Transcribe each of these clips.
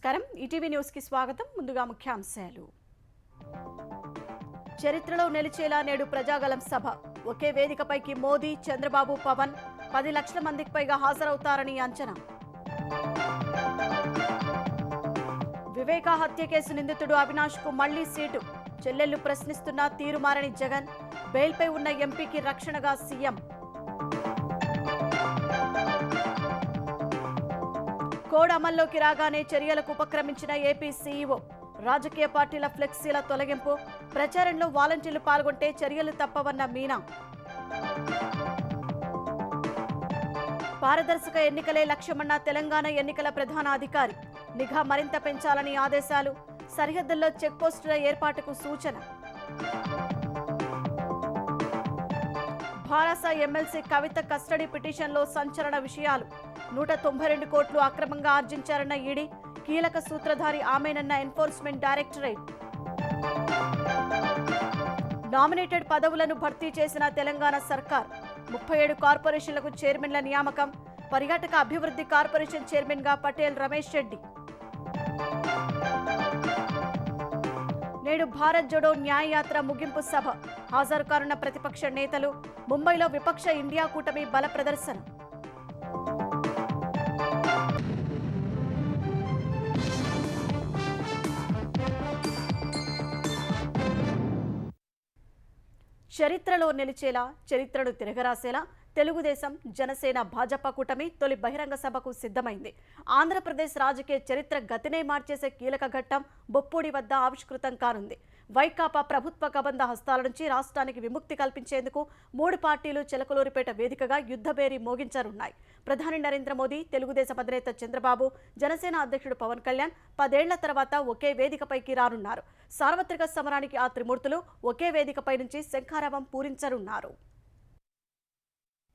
నమస్కారం ETV news కి స్వాగతం ముందుగా ముఖ్యాంశాలు చరిత్రలో నిలిచేలా నేడు ప్రజాగలం సభ ఒకే వేదికపైకి మోదీ చంద్రబాబు పవన్ 10 లక్షల మందికి పైగా హాజరవుతారని అంచనా వివేక హత్య కేసు నిందితుడు అవినాష్ కు మళ్లీ సీటు చెల్లెళ్లు ప్రశ్నిస్తున్న తీరుమారని జగన్ బెయిల్పై ఉన్న ఎంపీకి రక్షణగా సీఎం కోడ్ అమల్లోకి రాగానే చర్యలకు ఉపక్రమించిన ఏపీ సీఈఓ రాజకీయ పార్టీల ఫ్లెక్సీల తొలగింపు ప్రచారంలో వాలంటీర్లు పాల్గొంటే చర్యలు తప్పవన్న మీనా పారదర్శక ఎన్నికలే లక్ష్యమన్న తెలంగాణ ఎన్నికల ప్రధాన అధికారి నిఘా మరింత పెంచాలని ఆదేశాలు సరిహద్దుల్లో చెక్పోస్టుల ఏర్పాటుకు సూచన భారస ఎమ్మెల్సీ కవిత కస్టడీ పిటిషన్లో సంచలన విషయాలు 192 కోట్లు అక్రమంగా ఆర్జించారన్న ఈడీ కీలక సూత్రధారి ఆమెనన్న ఎన్ఫోర్స్మెంట్ డైరెక్టరేట్ నామినేటెడ్ పదవులను భర్తీ చేసిన తెలంగాణ సర్కార్ 37 కార్పొరేషన్లకు చైర్మన్ల నియామకం పర్యాటక అభివృద్ధి కార్పొరేషన్ చైర్మన్ గా పటేల్ రమేష్ రెడ్డి నేడు భారత్ జోడో న్యాయ యాత్ర ముగింపు సభ హాజరు కానున్న ప్రతిపక్ష నేతలు ముంబైలో విపక్ష ఇండియా కూటమి బల ప్రదర్శన చరిత్రలో నిలిచేలా చరిత్రను తిరగరాసేలా తెలుగుదేశం జనసేన భాజపా కూటమి తొలి బహిరంగ సభకు సిద్ధమైంది. ఆంధ్రప్రదేశ్ రాజకీయ చరిత్ర గతినే మార్చేసే కీలక ఘట్టం బొప్పూడి వద్ద ఆవిష్కృతం కానుంది. వైకాపా ప్రభుత్వ కబంధ హస్తాల నుంచి రాష్ట్రానికి విముక్తి కల్పించేందుకు 3 పార్టీలు చిలకలూరిపేట వేదికగా యుద్ధబేరీ మోగించనున్నాయి. ప్రధాని నరేంద్ర మోదీ, తెలుగుదేశం అధినేత చంద్రబాబు, జనసేన అధ్యక్షుడు పవన్ కళ్యాణ్ 10 ఏళ్ల తర్వాత ఒకే వేదికపైకి రానున్నారు. సార్వత్రిక సమరానికి ఆ త్రిమూర్తులు ఒకే వేదికపై నుంచి శంఖారావం పూరించనున్నారు.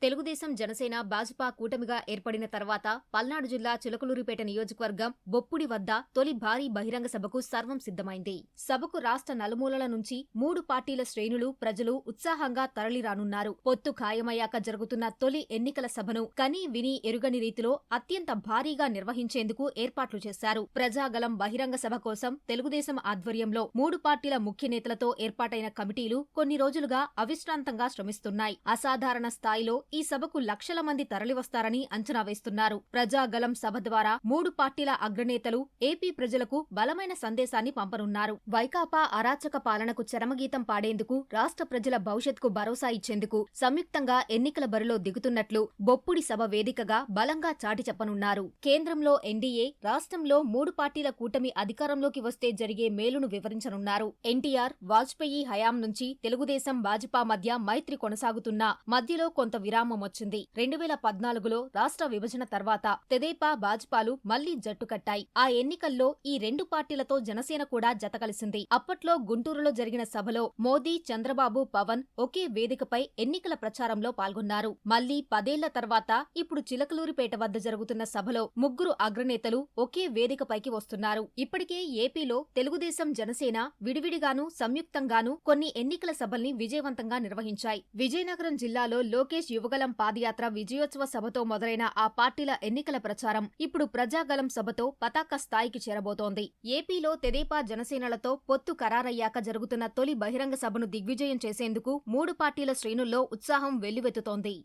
తెలుగుదేశం జనసేన భాజపా కూటమిగా ఏర్పడిన తర్వాత పల్నాడు జిల్లా చిలకలూరిపేట నియోజకవర్గం బొప్పుడి వద్ద తొలి భారీ బహిరంగ సభకు సర్వం సిద్ధమైంది. సభకు రాష్ట్ర నలుమూలల నుంచి 3 పార్టీల శ్రేణులు, ప్రజలు ఉత్సాహంగా తరలిరానున్నారు. పొత్తు ఖాయమయ్యాక జరుగుతున్న తొలి ఎన్నికల సభను కనీ విని ఎరుగని రీతిలో అత్యంత భారీగా నిర్వహించేందుకు ఏర్పాట్లు చేశారు. ప్రజాగలం బహిరంగ సభ కోసం తెలుగుదేశం ఆధ్వర్యంలో 3 పార్టీల ముఖ్య నేతలతో ఏర్పాటైన కమిటీలు కొన్ని రోజులుగా అవిశ్రాంతంగా శ్రమిస్తున్నాయి. అసాధారణ స్థాయిలో ఈ సభకు లక్షల మంది తరలివస్తారని అంచనా వేస్తున్నారు. ప్రజాగలం సభ ద్వారా 3 పార్టీల అగ్రనేతలు ఏపీ ప్రజలకు బలమైన సందేశాన్ని పంపనున్నారు. వైకాపా అరాచక పాలనకు చరమగీతం పాడేందుకు, రాష్ట్ర ప్రజల భవిష్యత్కు భరోసా ఇచ్చేందుకు సంయుక్తంగా ఎన్నికల బరిలో దిగుతున్నట్లు బొప్పుడి సభ వేదికగా బలంగా చాటి చెప్పనున్నారు. కేంద్రంలో ఎన్డీఏ, రాష్ట్రంలో 3 పార్టీల కూటమి అధికారంలోకి వస్తే జరిగే మేలును వివరించనున్నారు. ఎన్టీఆర్, వాజ్పేయి హయాం నుంచి తెలుగుదేశం భాజపా మధ్య మైత్రి కొనసాగుతున్నా మధ్యలో కొంత విరామం వచ్చింది. 2014లో రాష్ట్ర విభజన తర్వాత తెదేపా, భాజపాలు మళ్లీ జట్టు కట్టాయి. ఆ ఎన్నికల్లో ఈ 2 పార్టీలతో జనసేన కూడా జతకలిసింది. అప్పట్లో గుంటూరులో జరిగిన సభలో మోదీ, చంద్రబాబు, పవన్ ఒకే వేదికపై ఎన్నికల ప్రచారంలో పాల్గొన్నారు. మళ్లీ 10 ఏళ్ల తర్వాత ఇప్పుడు చిలకలూరిపేట వద్ద జరుగుతున్న సభలో 3 అగ్రనేతలు ఒకే వేదికపైకి వస్తున్నారు. ఇప్పటికే ఏపీలో తెలుగుదేశం, జనసేన విడివిడిగాను, సంయుక్తంగాను కొన్ని ఎన్నికల సభల్ని విజయవంతంగా నిర్వహించాయి. విజయనగరం జిల్లాలో లోకేష్ యువగలం పాదయాత్ర విజయోత్సవ సభతో మొదలైన ఆ పార్టీల ఎన్నికల ప్రచారం ఇప్పుడు ప్రజాగలం సభతో పతాక స్థాయికి చేరబోతోంది. ఏపీలో తెదేపా, జనసేనలతో పొత్తు ఖరారయ్యాక జరుగుతున్న తొలి బహిరంగ సభను దిగ్విజయం చేసేందుకు 3 పార్టీల శ్రేణుల్లో ఉత్సాహం వెల్లువెత్తుతోంది.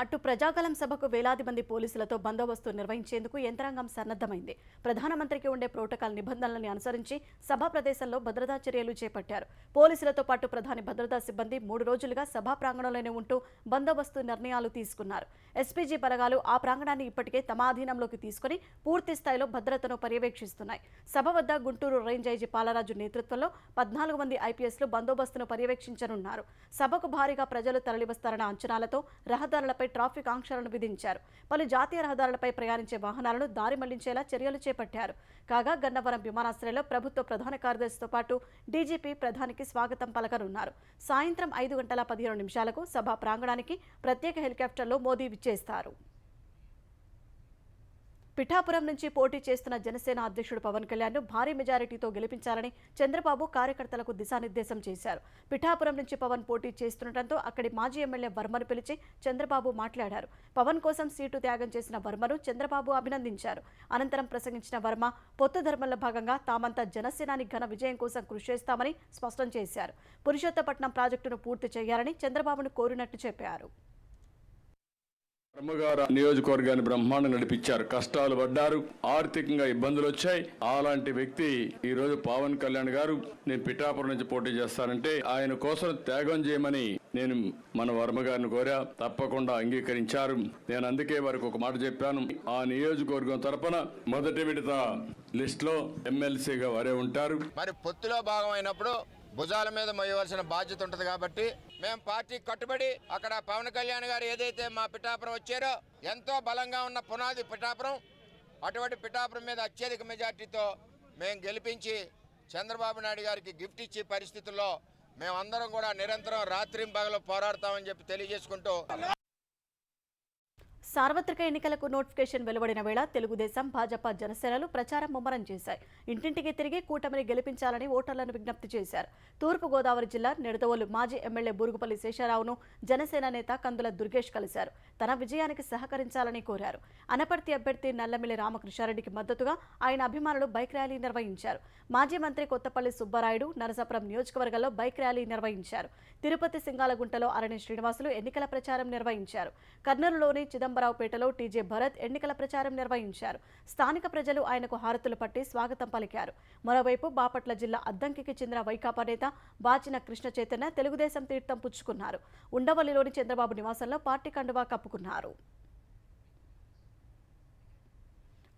అటు ప్రజాగలం సభకు వేలాది మంది పోలీసులతో బందోబస్తు నిర్వహించేందుకు యంత్రాంగం సన్నద్ధమైంది. ప్రధానమంత్రికి ఉండే ప్రోటోకాల్ నిబంధనలను అనుసరించి సభా ప్రదేశంలో భద్రతా చర్యలు చేపట్టారు. పోలీసులతో పాటు ప్రధాని భద్రతా సిబ్బంది 3 రోజులుగా సభా ప్రాంగణంలోనే ఉంటూ బందోబస్తు నిర్ణయాలు తీసుకున్నారు. ఎస్పీజీ బలగాలు ఆ ప్రాంగణాన్ని ఇప్పటికే తమ ఆధీనంలోకి తీసుకుని పూర్తి స్థాయిలో భద్రతను పర్యవేక్షిస్తున్నాయి. సభ వద్ద గుంటూరు రేంజ్ ఐజీ పాలరాజు నేతృత్వంలో 14 మంది ఐపీఎస్లు బందోబస్తును పర్యవేక్షించనున్నారు. సభకు భారీగా ప్రజలు తరలివస్తారన్న అంచనాలతో రహదారులపై ట్రాఫిక్ ఆంక్షలను విధించారు. పలు జాతీయ రహదారులపై ప్రయాణించే వాహనాలను దారి మళ్లించేలా చర్యలు చేపట్టారు. కాగా గన్నవరం విమానాశ్రయంలో ప్రభుత్వ ప్రధాన కార్యదర్శితో పాటు డీజీపీ ప్రధానికి స్వాగతం పలకనున్నారు. సాయంత్రం 5:15 సభా ప్రాంగణానికి ప్రత్యేక హెలికాప్టర్లో మోదీ విచ్చేస్తారు. పిఠాపురం నుంచి పోటీ చేస్తున్న జనసేన అధ్యక్షుడు పవన్ కళ్యాణ్ను భారీ మెజారిటీతో గెలిపించాలని చంద్రబాబు కార్యకర్తలకు దిశానిర్దేశం చేశారు. పిఠాపురం నుంచి పవన్ పోటీ చేస్తుండటంతో అక్కడి మాజీ ఎమ్మెల్యే వర్మను పిలిచి చంద్రబాబు మాట్లాడారు. పవన్ కోసం సీటు త్యాగం చేసిన వర్మను చంద్రబాబు అభినందించారు. అనంతరం ప్రసంగించిన వర్మ పొత్తు ధర్మంలో భాగంగా తామంతా జనసేనాని ఘన విజయం కోసం కృషి చేస్తామని స్పష్టం చేశారు. పురుషోత్తపట్నం ప్రాజెక్టును పూర్తి చేయాలని చంద్రబాబును కోరినట్టు చెప్పారు. బ్రహ్మగారు నియోజకవర్గాన్ని బ్రహ్మాండంగా నడిపించారు. కష్టాలు పడ్డారు, ఆర్థికంగా ఇబ్బందులు వచ్చాయి. అలాంటి వ్యక్తి ఈ రోజు పవన్ కళ్యాణ్ గారు నేను పిఠాపురం నుంచి పోటీ చేస్తానంటే ఆయన కోసం త్యాగం చేయమని నేను మన వర్మ గారిని కోరా. తప్పకుండా అంగీకరించారు. నేను అందుకే వారికి ఒక మాట చెప్పాను. ఆ నియోజకవర్గం తరపున మొదటి విడత లిస్ట్ లో ఎమ్మెల్సీగా వారే ఉంటారు. మరి పొత్తులో భాగమైనప్పుడు భుజాల మీద మోయవలసిన బాధ్యత ఉంటుంది కాబట్టి మేము పార్టీ కట్టుబడి అక్కడ పవన్ కళ్యాణ్ గారు ఏదైతే మా పిఠాపురం వచ్చారో ఎంతో బలంగా ఉన్న పునాది పిఠాపురం, అటువంటి పిఠాపురం మీద అత్యధిక మెజార్టీతో మేము గెలిపించి చంద్రబాబు నాయుడు గారికి గిఫ్ట్ ఇచ్చే పరిస్థితుల్లో మేమందరం కూడా నిరంతరం రాత్రింపగలు పోరాడతామని చెప్పి తెలియజేసుకుంటూ సార్వత్రిక ఎన్నికలకు నోటిఫికేషన్ వెలువడిన వేళ తెలుగుదేశం, భాజపా, జనసేనలు ప్రచారం ముమ్మరం చేశాయి. ఇంటింటికి తిరిగి కూటమిని గెలిపించాలని ఓటర్లను విజ్ఞప్తి చేశారు. తూర్పుగోదావరి జిల్లా నిడదవోలు మాజీ ఎమ్మెల్యే బూరుగుపల్లి శేషారావును జనసేన నేత కందుల దుర్గేష్ కలిశారు. తన విజయానికి సహకరించాలని కోరారు. అనపర్తి అభ్యర్థి నల్లమిల్లి రామకృష్ణారెడ్డికి మద్దతుగా ఆయన అభిమానులు బైక్ ర్యాలీ నిర్వహించారు. మాజీ మంత్రి కొత్తపల్లి సుబ్బారాయుడు నరసాపురం నియోజకవర్గంలో బైక్ ర్యాలీ నిర్వహించారు. తిరుపతి సింగాలగుంటలో అరణి శ్రీనివాసులు ఎన్నికల ప్రచారం నిర్వహించారు. కర్నూలులోని చిదంబరావుపేటలో టీజే భరత్ ఎన్నికల ప్రచారం నిర్వహించారు. స్థానిక ప్రజలు ఆయనకు హారతులు పట్టి స్వాగతం పలికారు. మరోవైపు బాపట్ల జిల్లా అద్దంకికి చెందిన వైకాపా నేత బాచిన కృష్ణ చైతన్య తెలుగుదేశం తీర్థం పుచ్చుకున్నారు. ఉండవల్లిలోని చంద్రబాబు నివాసంలో పార్టీ కండువా కప్పుకున్నారు.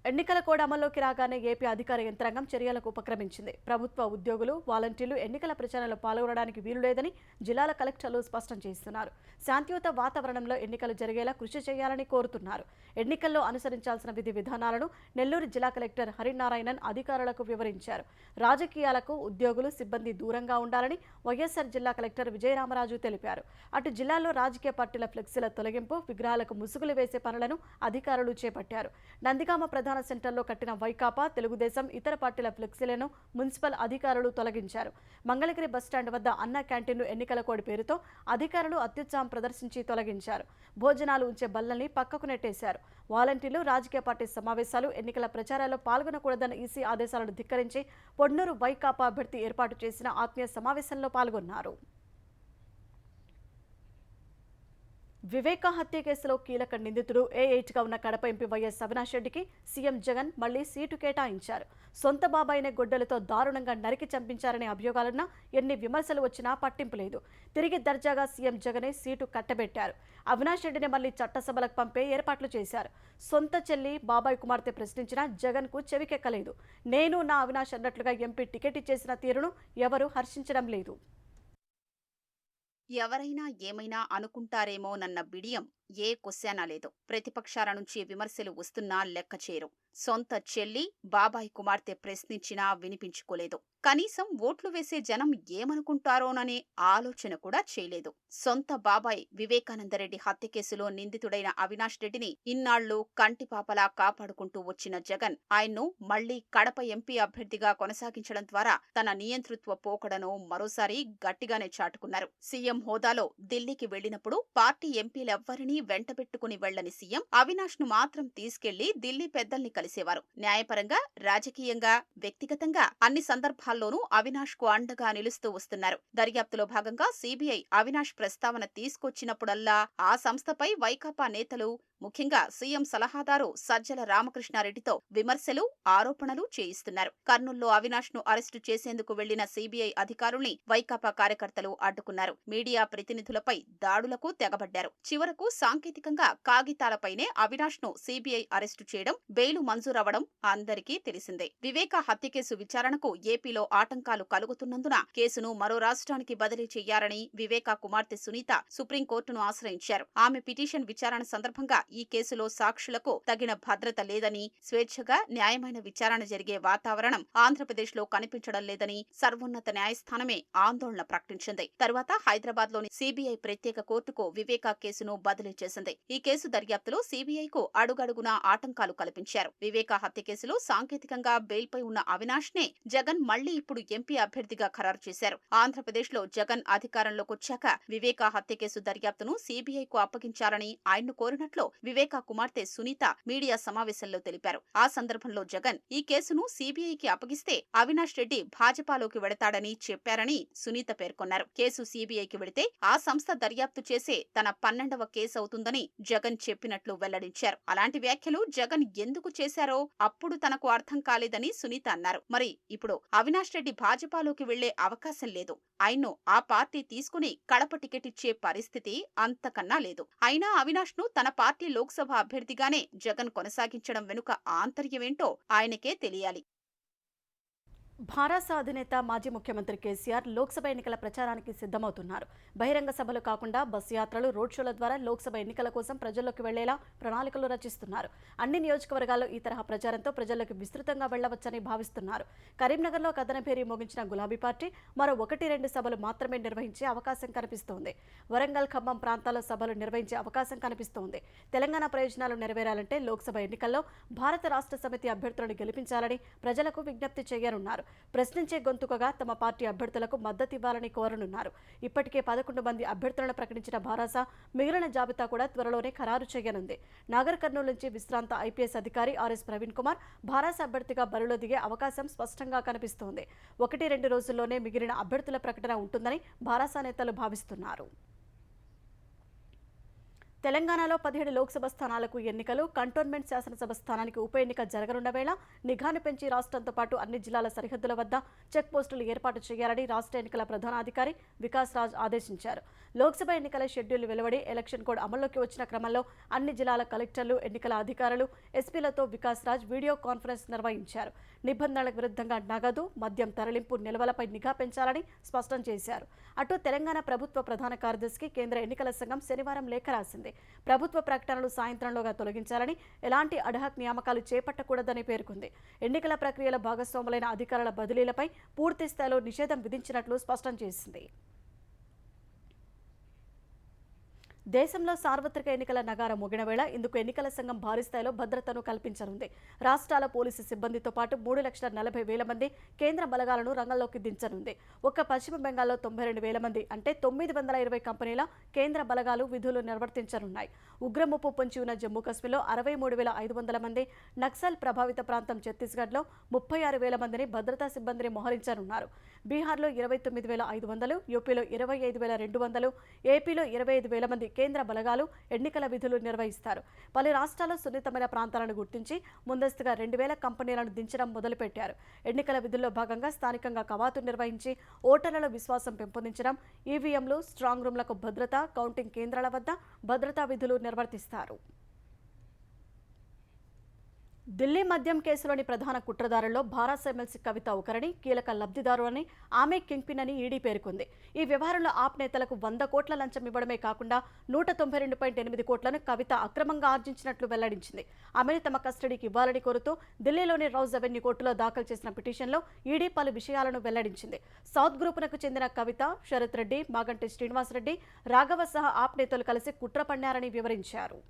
ఎన్నికల కోడ్ అమల్లోకి రాగానే ఏపీ అధికార యంత్రాంగం చర్యలకు ఉపక్రమించింది. ప్రభుత్వ ఉద్యోగులు, వాలంటీర్లు ఎన్నికల ప్రచారంలో పాల్గొనడానికి వీలులేదని జిల్లాల కలెక్టర్లు స్పష్టం చేస్తున్నారు. శాంతియుత వాతావరణంలో ఎన్నికలు జరిగేలా కృషి చేయాలని కోరుతున్నారు. ఎన్నికల్లో అనుసరించాల్సిన విధి విధానాలను నెల్లూరు జిల్లా కలెక్టర్ హరినారాయణన్ అధికారులకు వివరించారు. రాజకీయాలకు ఉద్యోగులు, సిబ్బంది దూరంగా ఉండాలని వైఎస్ఆర్ జిల్లా కలెక్టర్ విజయరామరాజు తెలిపారు. అటు జిల్లాలో రాజకీయ పార్టీల ఫ్లెక్సీల తొలగింపు, విగ్రహాలకు ముసుగులు వేసే పనులను అధికారులు చేపట్టారు. నందిగామ ప్రధాన సెంటర్లో కట్టిన వైకాపా, తెలుగుదేశం, ఇతర పార్టీల ఫ్లెక్సీలను మున్సిపల్ అధికారులు తొలగించారు. మంగళగిరి బస్టాండ్ వద్ద అన్న క్యాంటీన్ను ఎన్నికల కోడ్ పేరుతో అధికారులు అత్యుత్సాహం ప్రదర్శించి తొలగించారు. భోజనాలు ఉంచే బల్లల్ని పక్కకు నెట్టేశారు. వాలంటీర్లు రాజకీయ పార్టీ సమావేశాలు, ఎన్నికల ప్రచారాల్లో పాల్గొనకూడదన్న ఈసీ ఆదేశాలను ధిక్కరించి పొన్నూరు వైకాపా అభ్యర్థి ఏర్పాటు చేసిన ఆత్మీయ సమావేశంలో పాల్గొన్నారు. వివేక హత్య కేసులో కీలక నిందితుడు A8గా ఉన్న కడప ఎంపీ వైఎస్ అవినాష్ రెడ్డికి సీఎం జగన్ మళ్లీ సీటు కేటాయించారు. సొంత బాబాయినే గొడ్డలతో దారుణంగా నరికి చంపించారనే అభియోగాలున్నా ఎన్ని విమర్శలు వచ్చినా పట్టింపు లేదు. తిరిగి దర్జాగా సీఎం జగనే సీటు కట్టబెట్టారు. అవినాష్ రెడ్డిని మళ్లీ చట్టసభలకు పంపే ఏర్పాట్లు చేశారు. సొంత చెల్లి, బాబాయ్ కుమార్తె ప్రశ్నించినా జగన్కు చెవికెక్కలేదు. నేను నా అవినాష్ అన్నట్లుగా ఎంపీ టికెట్ ఇచ్చేసిన తీరును ఎవరూ హర్షించడం లేదు. ఎవరైనా ఏమైనా అనుకుంటారేమోనన్న బిడియం ఏ కొశానా లేదు. ప్రతిపక్షాల నుంచి విమర్శలు వస్తున్నా లెక్క చేయరు. సొంత చెల్లి, బాబాయ్ కుమార్తె ప్రశ్నించినా వినిపించుకోలేదు. కనీసం ఓట్లు వేసే జనం ఏమనుకుంటారోననే ఆలోచన కూడా చేయలేదు. సొంత బాబాయ్ వివేకానందరెడ్డి హత్య కేసులో నిందితుడైన అవినాష్ రెడ్డిని ఇన్నాళ్లు కంటిపాపలా కాపాడుకుంటూ వచ్చిన జగన్ ఆయన్ను మళ్లీ కడప ఎంపీ అభ్యర్థిగా కొనసాగించడం ద్వారా తన నియంతృత్వ పోకడను మరోసారి గట్టిగానే చాటుకున్నారు. సీఎం హోదాలో ఢిల్లీకి వెళ్లినప్పుడు పార్టీ ఎంపీలెవ్వరినీ వెంటబెట్టుకుని వెళ్లని సీఎం అవినాష్ ను మాత్రం తీసుకెళ్లి ఢిల్లీ పెద్దల్ని కలిసేవారు. న్యాయపరంగా, రాజకీయంగా, వ్యక్తిగతంగా అన్ని సందర్భాల్లోనూ అవినాష్ కు అండగా నిలుస్తూ వస్తున్నారు. దర్యాప్తులో భాగంగా సీబీఐ అవినాష్ ప్రస్తావన తీసుకొచ్చినప్పుడల్లా ఆ సంస్థపై వైకాపా నేతలు, ముఖ్యంగా సీఎం సలహాదారు సజ్జల రామకృష్ణారెడ్డితో విమర్శలు, ఆరోపణలు చేయిస్తున్నారు. కర్నూల్లో అవినాష్ ను అరెస్టు చేసేందుకు వెళ్లిన సీబీఐ అధికారుల్ని వైకాపా కార్యకర్తలు అడ్డుకున్నారు. మీడియా ప్రతినిధులపై దాడులకు తెగబడ్డారు. చివరకు సాంకేతికంగా కాగితాలపైనే అవినాష్ ను సీబీఐ అరెస్టు చేయడం, బెయిలు మంజూరవడం అందరికీ తెలిసిందే. వివేక హత్య కేసు విచారణకు ఏపీలో ఆటంకాలు కలుగుతున్నందున కేసును మరో రాష్ట్రానికి బదిలీ చేయాలని వివేక కుమార్తె సునీత సుప్రీంకోర్టును ఆశ్రయించారు. ఆమె పిటిషన్ విచారణ సందర్భంగా ఈ కేసులో సాక్షులకు తగిన భద్రత లేదని, స్వేచ్ఛగా న్యాయమైన విచారణ జరిగే వాతావరణం ఆంధ్రప్రదేశ్లో కనిపించడం లేదని సర్వోన్నత న్యాయస్థానమే ఆందోళన ప్రకటించింది. తరువాత హైదరాబాద్లోని సీబీఐ ప్రత్యేక కోర్టుకు వివేకా కేసును బదిలీ చేసింది. ఈ కేసు దర్యాప్తులో సీబీఐకు అడుగడుగునా ఆటంకాలు కల్పించారు. వివేకా హత్య కేసులో సాంకేతికంగా బెయిల్పై ఉన్న అవినాష్ నే జగన్ మళ్లీ ఇప్పుడు ఎంపీ అభ్యర్థిగా ఖరారు చేశారు. ఆంధ్రప్రదేశ్లో జగన్ అధికారంలోకి వచ్చాక వివేకా హత్య కేసు దర్యాప్తును సీబీఐకు అప్పగించాలని ఆయన్ను కోరినట్లు వివేకా కుమార్తె సునీత మీడియా సమావేశంలో తెలిపారు. ఆ సందర్భంలో జగన్ ఈ కేసును సీబీఐకి అప్పగిస్తే అవినాష్ రెడ్డి భాజపాలోకి వెడతాడని చెప్పారని సునీత పేర్కొన్నారు. కేసు సీబీఐకి వెడితే ఆ సంస్థ దర్యాప్తు చేసే తన 12వ కేసు అవుతుందని జగన్ చెప్పినట్లు వెల్లడించారు. అలాంటి వ్యాఖ్యలు జగన్ ఎందుకు చేశారో అప్పుడు తనకు అర్థం కాలేదని సునీత అన్నారు. మరి ఇప్పుడు అవినాష్ రెడ్డి భాజపాలోకి వెళ్లే అవకాశం లేదు. ఆయన్ను ఆ పార్టీ తీసుకుని కడప టికెట్ ఇచ్చే పరిస్థితి అంతకన్నా లేదు. అయినా అవినాష్ ను తన పార్టీ లోక్సభ అభ్యర్థిగానే జగన్ కొనసాగించడం వెనుక ఆంతర్యమేంటో ఆయనకే తెలియాలి. భారత అధినేత మాజీ ముఖ్యమంత్రి కేసీఆర్ లోక్సభ ఎన్నికల ప్రచారానికి సిద్ధమవుతున్నారు. బహిరంగ సభలు కాకుండా బస్సు యాత్రలు, రోడ్ షోల ద్వారా లోక్సభ ఎన్నికల కోసం ప్రజల్లోకి వెళ్లేలా ప్రణాళికలు రచిస్తున్నారు. అన్ని నియోజకవర్గాల్లో ఈ తరహా ప్రచారంతో ప్రజల్లోకి విస్తృతంగా వెళ్లవచ్చని భావిస్తున్నారు. కరీంనగర్లో కథనభేరి మోగించిన గులాబీ పార్టీ మరో 1-2 సభలు మాత్రమే నిర్వహించే అవకాశం కనిపిస్తోంది. వరంగల్, ఖమ్మం ప్రాంతాల్లో సభలు నిర్వహించే అవకాశం కనిపిస్తోంది. తెలంగాణ ప్రయోజనాలు నెరవేరాలంటే లోక్సభ ఎన్నికల్లో భారత రాష్ట్ర సమితి అభ్యర్థులను గెలిపించాలని ప్రజలకు విజ్ఞప్తి చేయనున్నారు. ప్రశ్నించే గొంతుకగా తమ పార్టీ అభ్యర్థులకు మద్దతు ఇవ్వాలని కోరనున్నారు. ఇప్పటికే 11 మంది అభ్యర్థులను ప్రకటించిన భారాస మిగిలిన జాబితా కూడా త్వరలోనే ఖరారు చేయనుంది. నాగర్ కర్నూలు నుంచి విశ్రాంత ఐపీఎస్ అధికారి ఆర్ఎస్ ప్రవీణ్ కుమార్ భారాస అభ్యర్థిగా బరిలో దిగే అవకాశం స్పష్టంగా కనిపిస్తోంది. 1-2 రోజుల్లోనే మిగిలిన అభ్యర్థుల ప్రకటన ఉంటుందని భారాస నేతలు భావిస్తున్నారు. తెలంగాణలో 17 లోక్సభ స్థానాలకు ఎన్నికలు. కంటోన్మెంట్ శాసనసభ స్థానానికి ఉప ఎన్నిక జరగనున్న వేళ నిఘాను పెంచి రాష్ట్రంతో పాటు అన్ని జిల్లాల సరిహద్దుల వద్ద చెక్ పోస్టులు ఏర్పాటు చేయాలని రాష్ట్ర ఎన్నికల ప్రధానాధికారి వికాస్ రాజ్ ఆదేశించారు. లోక్సభ ఎన్నికల షెడ్యూల్ వెలువడి ఎలక్షన్ కోడ్ అమల్లోకి వచ్చిన క్రమంలో అన్ని జిల్లాల కలెక్టర్లు, ఎన్నికల అధికారులు, ఎస్పీలతో వికాస్ రాజ్ వీడియో కాన్ఫరెన్స్ నిర్వహించారు. నిబంధనలకు విరుద్ధంగా నగదు, మద్యం తరలింపు నిల్వలపై నిఘా పెంచాలని స్పష్టం చేశారు. అటు తెలంగాణ ప్రభుత్వ ప్రధాన కార్యదర్శికి కేంద్ర ఎన్నికల సంఘం శనివారం లేఖ రాసింది. ప్రభుత్వ ప్రకటనలు సాయంత్రంలోగా తొలగించాలని, ఎలాంటి అడ్హాక్ నియామకాలు చేపట్టకూడదని పేర్కొంది. ఎన్నికల ప్రక్రియలో భాగస్వాములైన అధికారుల బదిలీలపై పూర్తి స్థాయిలో నిషేధం విధించినట్లు స్పష్టం చేసింది. దేశంలో సార్వత్రిక ఎన్నికల నగారం మోగిన వేళ ఇందుకు ఎన్నికల సంఘం భారీ స్థాయిలో భద్రతను కల్పించనుంది. రాష్ట్రాల పోలీసు సిబ్బందితో పాటు 3,40,000 మంది కేంద్ర బలగాలను రంగంలోకి దించనుంది. ఒక్క పశ్చిమ బెంగాల్లో 92,000 మంది అంటే 920 కంపెనీల కేంద్ర బలగాలు విధులు నిర్వర్తించనున్నాయి. ఉగ్రముప్పు పొంచి ఉన్న జమ్మూ కాశ్మీర్లో 63,500 మంది, నక్సల్ ప్రభావిత ప్రాంతం ఛత్తీస్గఢ్లో 36,000 మందిని భద్రతా సిబ్బందిని మోహరించనున్నారు. బీహార్లో 29,500, యూపీలో 25,200, ఏపీలో 25,000 మంది కేంద్ర బలగాలు ఎన్నికల విధులు నిర్వహిస్తారు. పలు రాష్ట్రాల్లో సున్నితమైన ప్రాంతాలను గుర్తించి ముందస్తుగా 2,000 కంపెనీలను దించడం మొదలుపెట్టారు. ఎన్నికల విధుల్లో భాగంగా స్థానికంగా కవాతు నిర్వహించి ఓటర్లలో విశ్వాసం పెంపొందించడం, ఈవీఎంలు, స్ట్రాంగ్ రూమ్లకు భద్రత, కౌంటింగ్ కేంద్రాల వద్ద భద్రతా విధులు నిర్వర్తిస్తారు. ఢిల్లీ మద్యం కేసులోని ప్రధాన కుట్రదారుల్లో భారత ఎమ్మెల్సీ కవిత ఒకరని, కీలక లబ్ధిదారు అని, ఆమె కింగ్ పిన్ అని ఈడీ పేర్కొంది. ఈ వ్యవహారంలో ఆప్ నేతలకు 100 కోట్ల లంచం ఇవ్వడమే కాకుండా 192.8 కోట్లను కవిత అక్రమంగా ఆర్జించినట్లు వెల్లడించింది. ఆమెను తమ కస్టడీకి ఇవ్వాలని కోరుతూ ఢిల్లీలోని రౌజ్ అవెన్యూ కోర్టులో దాఖలు చేసిన పిటిషన్లో ఈడీ పలు విషయాలను వెల్లడించింది. సౌత్ గ్రూపునకు చెందిన కవిత, శరత్ రెడ్డి, మాగంటి శ్రీనివాసరెడ్డి, రాఘవ సహా ఆప్ నేతలు కలిసి కుట్ర పన్నారని వివరించారు.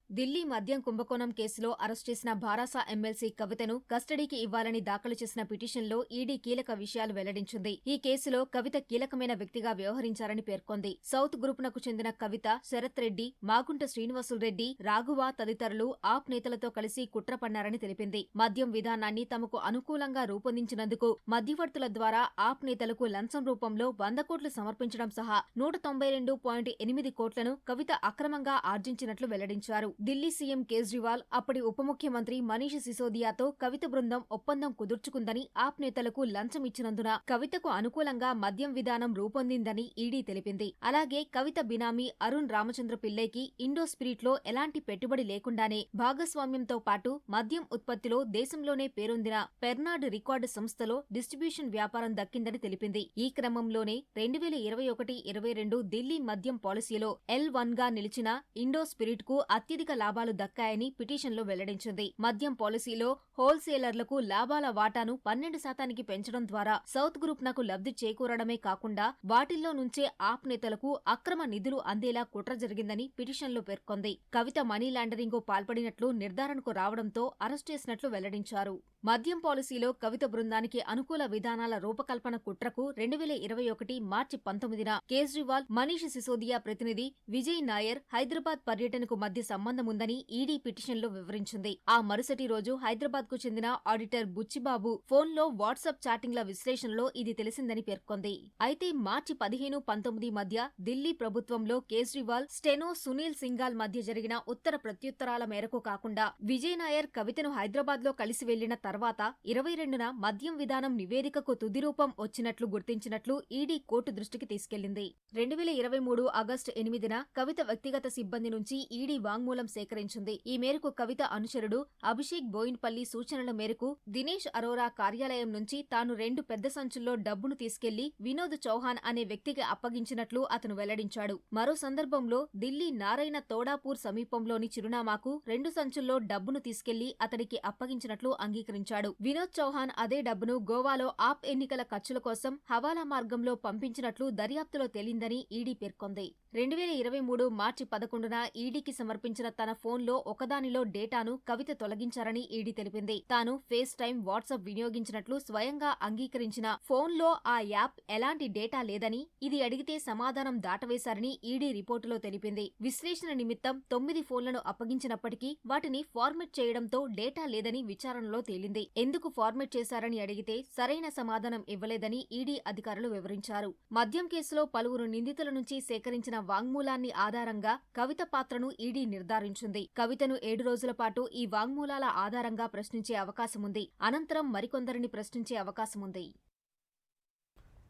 ఢిల్లీ మద్యం కుంభకోణం కేసులో అరెస్ట్ చేసిన భారాస ఎమ్మెల్సీ కవితను కస్టడీకి ఇవ్వాలని దాఖలు చేసిన పిటిషన్లో ఈడీ కీలక విషయాలు వెల్లడించింది. ఈ కేసులో కవిత కీలకమైన వ్యక్తిగా వ్యవహరించారని పేర్కొంది. సౌత్ గ్రూపునకు చెందిన కవిత, శరత్ రెడ్డి, మాగుంట శ్రీనివాసులరెడ్డి, రాఘవ తదితరులు ఆప్ నేతలతో కలిసి కుట్ర పన్నారని తెలిపింది. మద్యం విధానాన్ని తమకు అనుకూలంగా రూపొందించినందుకు మధ్యవర్తుల ద్వారా ఆప్ నేతలకు లంచం రూపంలో 100 కోట్లు సమర్పించడం సహా 192.8 కోట్లను కవిత అక్రమంగా ఆర్జించినట్లు వెల్లడించారు. ఢిల్లీ సీఎం కేజ్రీవాల్ అప్పటి ఉప ముఖ్యమంత్రి మనీష్ సిసోదియాతో కవిత బృందం ఒప్పందం కుదుర్చుకుందని ఆప్ నేతలకు లంచం ఇచ్చినందున కవితకు అనుకూలంగా మద్యం విధానం రూపొందిందని ఈడీ తెలిపింది. అలాగే కవిత బినామీ అరుణ్ రామచంద్ర పిల్లైకి ఇండో స్పిరిట్ లో ఎలాంటి పెట్టుబడి లేకుండానే భాగస్వామ్యంతో పాటు మద్యం ఉత్పత్తిలో దేశంలోనే పేరొందిన పెర్నాడ్ రికార్డు సంస్థలో డిస్ట్రిబ్యూషన్ వ్యాపారం దక్కిందని తెలిపింది. ఈ క్రమంలోనే 2021-22 ఢిల్లీ మద్యం పాలసీలో L1 గా నిలిచిన ఇండో స్పిరిట్ కు అత్యధిక లాభాలు దక్కాయని పిటిషన్లో వెల్లడించింది. మద్యం పాలసీలో హోల్సేలర్లకు లాభాల వాటాను 12% పెంచడం ద్వారా సౌత్ గ్రూప్ నకు లబ్ధి చేకూరడమే కాకుండా వాటిల్లో నుంచే ఆప్ నేతలకు అక్రమ నిధులు అందేలా కుట్ర జరిగిందని పిటిషన్లో పేర్కొంది. కవిత మనీ లాండరింగ్ కు పాల్పడినట్లు నిర్ధారణకు రావడంతో అరెస్ట్ చేసినట్లు వెల్లడించారు. మద్యం పాలసీలో కవిత బృందానికి అనుకూల విధానాల రూపకల్పన కుట్రకు 2021 మార్చి 19న కేజ్రీవాల్, మనీష్ సిసోదియా ప్రతినిధి విజయ్ నాయర్ హైదరాబాద్ పర్యటనకు మధ్య సంబంధముందని ఈడీ పిటిషన్లో వివరించింది. ఆ మరుసటి రోజు హైదరాబాద్ కు చెందిన ఆడిటర్ బుచ్చిబాబు ఫోన్లో వాట్సాప్ చాటింగ్ల విశ్లేషణలో ఇది తెలిసిందని పేర్కొంది. అయితే మార్చి 15-19 మధ్య ఢిల్లీ ప్రభుత్వంలో కేజ్రీవాల్, స్టెనో సునీల్ సింఘాల్ మధ్య జరిగిన ఉత్తర ప్రత్యుత్తరాల మేరకు కాకుండా విజయ్ నాయర్ కవితను హైదరాబాద్ లో కలిసి వెళ్లిన తర్వాత 22న మద్యం విధానం నివేదికకు తుదిరూపం వచ్చినట్లు గుర్తించినట్లు ఈడీ కోర్టు దృష్టికి తీసుకెళ్లింది. 2023 ఆగస్టు 8న కవిత వ్యక్తిగత సిబ్బంది నుంచి ఈడీ వాంగ్మూలం సేకరించింది. ఈ మేరకు కవిత అనుచరుడు అభిషేక్ బోయిన్పల్లి సూచనల మేరకు దినేష్ అరోరా కార్యాలయం నుంచి తాను 2 పెద్ద సంచుల్లో డబ్బును తీసుకెళ్లి వినోద్ చౌహాన్ అనే వ్యక్తికి అప్పగించినట్లు అతను వెల్లడించాడు. మరో సందర్భంలో ఢిల్లీ నారాయణ తోడాపూర్ సమీపంలోని చిరునామాకు 2 సంచుల్లో డబ్బును తీసుకెళ్లి అతడికి అప్పగించినట్లు అంగీకరించాడు. వినోద్ చౌహాన్ అదే డబ్బును గోవాలో ఆప్ ఎన్నికల ఖర్చుల కోసం హవాలా మార్గంలో పంపించినట్లు దర్యాప్తులో తేలిందని ఈడీ పేర్కొంది. 2023 మార్చి 11న ఈడీకి సమర్పించిన తన ఫోన్లో ఒకదానిలో డేటాను కవిత తొలగించారని ఈడీ తెలిపింది. తాను ఫేస్ టైమ్, వాట్సాప్ వినియోగించినట్లు స్వయంగా అంగీకరించిన ఫోన్లో ఆ యాప్ ఎలాంటి డేటా లేదని, ఇది అడిగితే సమాధానం దాటవేశారని ఈడీ రిపోర్టులో తెలిపింది. విశ్లేషణ నిమిత్తం 9 ఫోన్లను అప్పగించినప్పటికీ వాటిని ఫార్మెట్ చేయడంతో డేటా లేదని విచారణలో తేలింది. ఎందుకు ఫార్మెట్ చేశారని అడిగితే సరైన సమాధానం ఇవ్వలేదని ఈడీ అధికారులు వివరించారు. మద్యం కేసులో పలువురు నిందితుల నుంచి సేకరించిన వాంగ్మూలాన్ని ఆధారంగా కవిత పాత్రను ఈడీ నిర్ధారించింది. కవితను 7 రోజుల పాటు ఈ వాంగ్మూలాల ఆధారంగా ప్రశ్నించే అవకాశముంది. అనంతరం మరికొందరిని ప్రశ్నించే అవకాశముంది.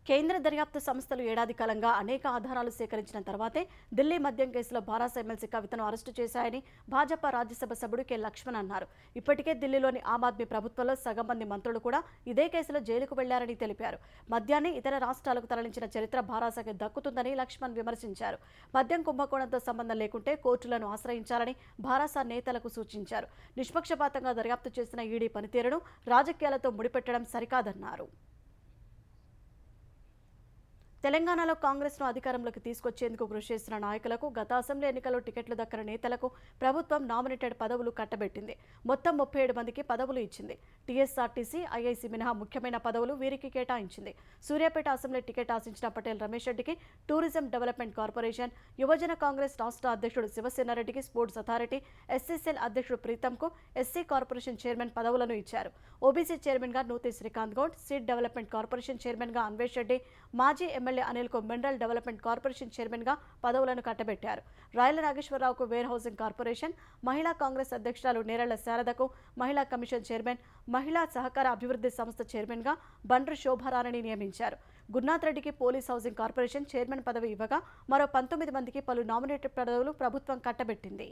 కేంద్ర దర్యాప్తు సంస్థలు ఏడాది కాలంగా అనేక ఆధారాలు సేకరించిన తర్వాతే ఢిల్లీ మద్యం కేసులో భారాస ఎమ్మెల్సీ కవితను అరెస్టు చేశాయని భాజపా రాజ్యసభ సభ్యుడు కె లక్ష్మణ్ అన్నారు. ఇప్పటికే ఢిల్లీలోని ఆమ్ ఆద్మీ ప్రభుత్వంలో సగం మంది మంత్రులు కూడా ఇదే కేసులో జైలుకు వెళ్లారని తెలిపారు. మద్యాన్ని ఇతర రాష్ట్రాలకు తరలించిన చరిత్ర భారాసకి దక్కుతుందని లక్ష్మణ్ విమర్శించారు. మద్యం కుంభకోణంతో సంబంధం లేకుంటే కోర్టులను ఆశ్రయించాలని భారాస నేతలకు సూచించారు. నిష్పక్షపాతంగా దర్యాప్తు చేసిన ఈడీ పనితీరును రాజకీయాలతో ముడిపెట్టడం సరికాదన్నారు. తెలంగాణలో కాంగ్రెస్ను అధికారంలోకి తీసుకొచ్చేందుకు కృషి చేసిన నాయకులకు గత అసెంబ్లీ ఎన్నికల్లో టికెట్లు దక్కని నేతలకు ప్రభుత్వం నామినేటెడ్ పదవులు కట్టబెట్టింది. మొత్తం 37 మందికి పదవులు ఇచ్చింది. టీఎస్ఆర్టీసీ, ఐఐసీ మినహా ముఖ్యమైన పదవులు వీరికి కేటాయించింది. సూర్యాపేట అసెంబ్లీ టికెట్ ఆశించిన పటేల్ రమేష్ రెడ్డికి టూరిజం డెవలప్మెంట్ కార్పొరేషన్, యువజన కాంగ్రెస్ రాష్ట్ర అధ్యక్షుడు శివసేనారెడ్డికి స్పోర్ట్స్ అథారిటీ, ఎస్ఎస్ఎల్ అధ్యక్షుడు ప్రీతంకు ఎస్సీ కార్పొరేషన్ చైర్మన్ పదవులను ఇచ్చారు. ఓబీసీ చైర్మన్ గా Nuthi Srikanth Goud, seed development corporation chairman గా అన్వేష్ రెడ్డి, మాజీ ఎమ్మెల్యే అనిల్ కు మినరల్ డెవలప్మెంట్ కార్పొరేషన్ చైర్మన్ గా పదవులను కట్టబెట్టారు. రాయల నాగేశ్వరరావుకు వేర్ హౌసింగ్ కార్పొరేషన్, మహిళా కాంగ్రెస్ అధ్యక్షురాలు నేరళ్ల శారదకు మహిళా కమిషన్ చైర్మన్, మహిళా సహకార అభివృద్ధి సంస్థ చైర్మన్ గా బండ్రు శోభారాణిని నియమించారు. గురునాథ్ రెడ్డికి పోలీస్ హౌసింగ్ కార్పొరేషన్ చైర్మన్ పదవి ఇవ్వగా మరో 19 మందికి పలు నామినేటెడ్ పదవులు ప్రభుత్వం కట్టబెట్టింది.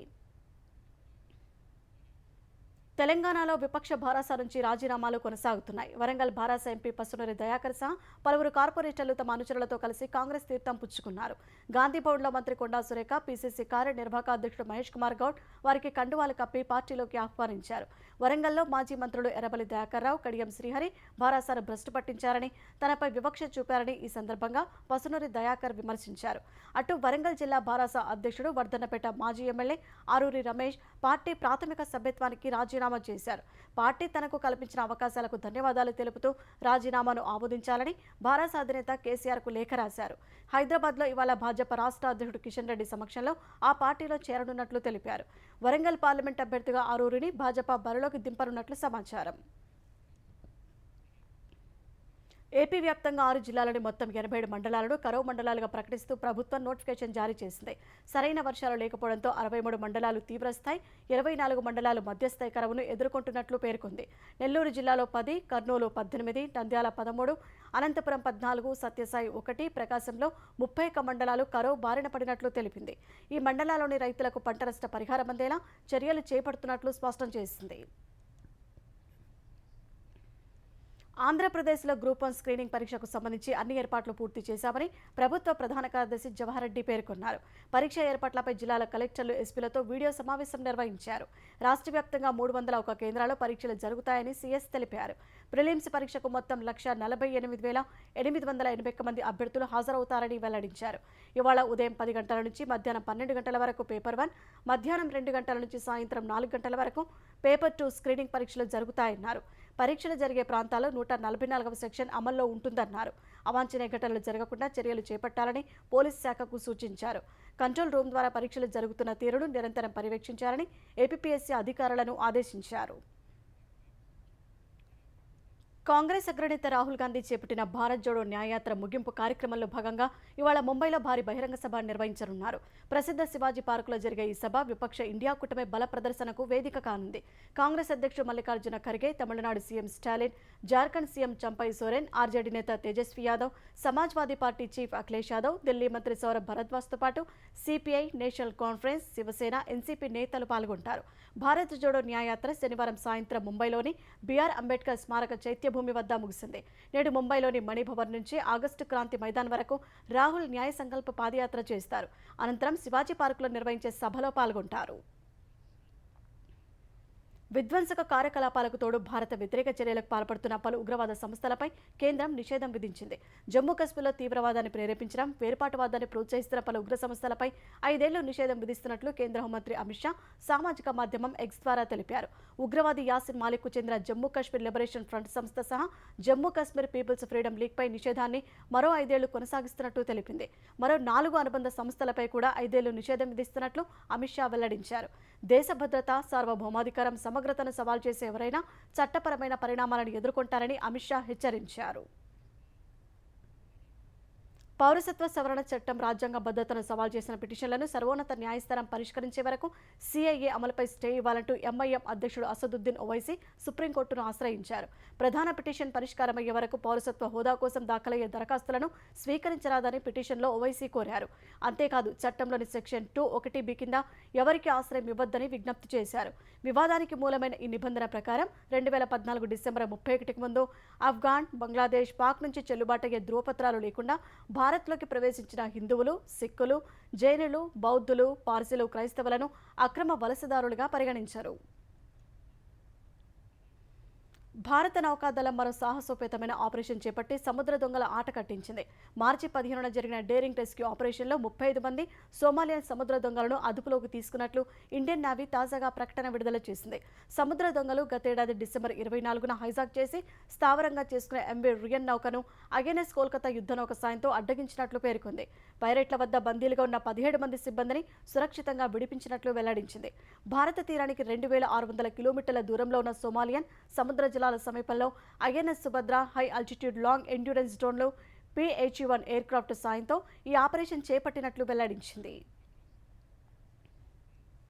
తెలంగాణలో విపక్ష భారాస నుంచి రాజీనామాలు కొనసాగుతున్నాయి. వరంగల్ భారాస ఎంపీ పసునూరి దయాకర్ సహా పలువురు కార్పొరేటర్లు తమ అనుచరులతో కలిసి కాంగ్రెస్ తీర్థం పుచ్చుకున్నారు. గాంధీభవన్లో మంత్రి కొండా సురేఖ, పీసీసీ కార్యనిర్వాహక అధ్యక్షుడు మహేష్ కుమార్ గౌడ్ వారికి కండువాలు కప్పి పార్టీలోకి ఆహ్వానించారు. వరంగల్లో మాజీ మంత్రులు ఎర్రబెల్లి దయాకర్ రావు, కడియం శ్రీహరి భారాసాను భ్రష్టు పట్టించారని, తనపై వివక్ష చూపారని ఈ సందర్భంగా పసునూరి దయాకర్ విమర్శించారు. అటు వరంగల్ జిల్లా భారాస అధ్యక్షుడు వర్ధన్నపేట మాజీ ఎమ్మెల్యే ఆరూరి రమేష్ పార్టీ ప్రాథమిక సభ్యత్వానికి రాజీనామా చేశారు. పార్టీ తనకు కల్పించిన అవకాశాలకు ధన్యవాదాలు తెలుపుతూ రాజీనామాను ఆమోదించాలని భారాస అధినేత కేసీఆర్ కు లేఖ రాశారు. హైదరాబాద్లో ఇవాళ భాజపా రాష్ట్ర అధ్యక్షుడు కిషన్ రెడ్డి సమక్షంలో ఆ పార్టీలో చేరనున్నట్లు తెలిపారు. వరంగల్ పార్లమెంట్ అభ్యర్థిగా ఆరూరిని భాజపా బరిలోకి దింపనున్నట్లు సమాచారం. ఏపీ వ్యాప్తంగా 6 జిల్లాలోని మొత్తం 87 మండలాలను కరవు మండలాలుగా ప్రకటిస్తూ ప్రభుత్వం నోటిఫికేషన్ జారీ చేసింది. సరైన వర్షాలు లేకపోవడంతో 63 మండలాలు తీవ్రస్థాయి, 24 మండలాలు మధ్యస్థాయి కరవును ఎదుర్కొంటున్నట్లు పేర్కొంది. నెల్లూరు జిల్లాలో 10, కర్నూలు 18, నంద్యాల 13, అనంతపురం 14, సత్యసాయి 1, ప్రకాశంలో 31 మండలాలు కరవు బారిన పడినట్లు తెలిపింది. ఈ మండలాల్లోని రైతులకు పంట నష్ట పరిహారం అందేలా చర్యలు చేపడుతున్నట్లు స్పష్టం చేసింది. ఆంధ్రప్రదేశ్లో గ్రూప్ 1 స్క్రీనింగ్ పరీక్షకు సంబంధించి అన్ని ఏర్పాట్లు పూర్తి చేశామని ప్రభుత్వ ప్రధాన కార్యదర్శి జవహర్ రెడ్డి పేర్కొన్నారు. పరీక్ష ఏర్పాట్లపై జిల్లాల కలెక్టర్లు, ఎస్పీలతో వీడియో సమావేశం నిర్వహించారు. రాష్ట్ర వ్యాప్తంగా 301 కేంద్రాల్లో పరీక్షలు జరుగుతాయని సీఎస్ తెలిపారు. ప్రిలిమ్స్ పరీక్షకు మొత్తం 1,48,881 మంది అభ్యర్థులు హాజరవుతారని వెల్లడించారు. ఇవాళ ఉదయం 10 గంటల నుంచి మధ్యాహ్నం 12 గంటల వరకు పేపర్ 1, మధ్యాహ్నం 2 గంటల నుంచి సాయంత్రం 4 గంటల వరకు పేపర్ 2 స్క్రీనింగ్ పరీక్షలు జరుగుతాయన్నారు. పరీక్షలు జరిగే ప్రాంతాల్లో 144వ సెక్షన్ అమల్లో ఉంటుందన్నారు. అవాంఛనీయ ఘటనలు జరగకుండా చర్యలు చేపట్టాలని పోలీస్ శాఖకు సూచించారు. కంట్రోల్ రూమ్ ద్వారా పరీక్షలు జరుగుతున్న తీరును నిరంతరం పర్యవేక్షించాలని ఏపీపీఎస్సీ అధికారులను ఆదేశించారు. కాంగ్రెస్ అగ్రనేత రాహుల్ గాంధీ చేపట్టిన భారత్ జోడో న్యాయయాత్ర ముగింపు కార్యక్రమంలో భాగంగా ఇవాళ ముంబైలో భారీ బహిరంగ సభ నిర్వహించనున్నారు. ప్రసిద్ధ శివాజీ పార్కులో జరిగే ఈ సభ విపక్ష ఇండియా కూటమి బల ప్రదర్శనకు వేదిక కానుంది. కాంగ్రెస్ అధ్యక్షుడు Mallikarjun Kharge, Tamil Nadu CM Stalin, Jharkhand CM Champai Soren, RJD నేత తేజస్వి యాదవ్, సమాజ్వాదీ పార్టీ చీఫ్ అఖిలేష్ యాదవ్, ఢిల్లీ మంత్రి సౌరభ్ భరద్వాజ్తో పాటు CPI, National Conference, Shiv Sena, NCP నేతలు పాల్గొంటారు. భారత్ జోడో న్యాయయాత్ర శనివారం సాయంత్రం ముంబైలోని బిఆర్ అంబేద్కర్ స్మారక చైత్యభూమి వద్ద ముగిసింది. నేడు ముంబైలోని మణిభవన్ నుంచి ఆగస్టు క్రాంతి మైదాన్ వరకు రాహుల్ న్యాయ సంకల్ప పాదయాత్ర చేస్తారు. అనంతరం శివాజీ పార్కులో నిర్వహించే సభలో పాల్గొంటారు. విధ్వంసక కార్యకలాపాలకు తోడు భారత వ్యతిరేక చర్యలకు పాల్పడుతున్న పలు ఉగ్రవాద సంస్థలపై కేంద్రం నిషేధం విధించింది. జమ్మూ కశ్మీర్లో తీవ్రవాదాన్ని ప్రేరేపించడం, వేర్పాటువాదాన్ని ప్రోత్సహిస్తున్న పలు ఉగ్ర సంస్థలపై 5 ఏళ్లు నిషేధం విధిస్తున్నట్లు కేంద్ర హోంమంత్రి అమిత్ షా సామాజిక మాధ్యమం ఎక్స్ ద్వారా తెలిపారు. ఉగ్రవాది యాసిన్ మాలిక్కు చెందిన జమ్మూ కశ్మీర్ లిబరేషన్ ఫ్రంట్ సంస్థ సహా జమ్మూ కశ్మీర్ పీపుల్స్ ఫ్రీడమ్ లీగ్పై నిషేధాన్ని మరో 5 ఏళ్లు కొనసాగిస్తున్నట్టు తెలిపింది. మరో 4 అనుబంధ సంస్థలపై కూడా 5 ఏళ్లు నిషేధం విధిస్తున్నట్లు అమిత్ షా వెల్లడించారు. దేశ భద్రత, సార్వభౌమాధికారం, సమగ్రతను సవాల్ చేసే ఎవరైనా చట్టపరమైన పరిణామాలను ఎదుర్కొంటారని అమిత్ షా హెచ్చరించారు. పౌరసత్వ సవరణ చట్టం రాజ్యాంగ భద్రతను సవాల్ చేసిన పిటిషన్లను సర్వోన్నత న్యాయస్థానం పరిష్కరించే వరకు సీఏఏ అమలుపై స్టే ఇవ్వాలంటూ ఎంఐఎం అధ్యక్షుడు అసదుద్దీన్ ఓవైసీ సుప్రీంకోర్టును ఆశ్రయించారు. ప్రధాన పిటిషన్ పరిష్కారమయ్యే వరకు పౌరసత్వ హోదా కోసం దాఖలయ్యే దరఖాస్తులను స్వీకరించరాదని పిటిషన్లో ఓవైసీ కోరారు. అంతేకాదు చట్టంలోని సెక్షన్ 2(1)(b) కింద ఎవరికి ఆశ్రయం ఇవ్వొద్దని విజ్ఞప్తి చేశారు. వివాదానికి మూలమైన ఈ నిబంధన ప్రకారం 2014 డిసెంబర్ 31కి ముందు ఆఫ్ఘాన్, బంగ్లాదేశ్, పాక్ నుంచి చెల్లుబాటయ్యే ధృవపత్రాలు లేకుండా భారత్లోకి ప్రవేశించిన హిందువులు, సిక్కులు, జైనులు, బౌద్ధులు, పార్సీలు, క్రైస్తవులను అక్రమ వలసదారులుగా పరిగణించారు. భారత నౌకాదళం మరో సాహసోపేతమైన ఆపరేషన్ చేపట్టి సముద్ర దొంగల ఆట కట్టించింది. మార్చి 15న జరిగిన డేరింగ్ రెస్క్యూ ఆపరేషన్లో 35 మంది సోమాలియన్ సముద్ర దొంగలను అదుపులోకి తీసుకున్నట్లు ఇండియన్ నేవీ తాజాగా ప్రకటన విడుదల చేసింది. సముద్ర దొంగలు గతేడాది డిసెంబర్ 24న హైజాక్ చేసి స్థావరంగా చేసుకున్న ఎంవీ రియన్ నౌకను ఐఎన్ఎస్ కోల్కతా యుద్ధ నౌక సాయంతో అడ్డగించినట్లు పేర్కొంది. పైరెట్ల వద్ద బందీలుగా ఉన్న 17 మంది సిబ్బందిని సురక్షితంగా విడిపించినట్లు వెల్లడించింది. భారత తీరానికి 2600 కిలోమీటర్ల దూరంలో ఉన్న సోమాలియన్ సముద్ర జలాల సమీపంలో INS Subhadra, high altitude long endurance డ్రోన్లు, PHE-1 ఎయిర్ క్రాఫ్ట్ సాయంతో ఈ ఆపరేషన్ చేపట్టినట్లు వెల్లడించింది.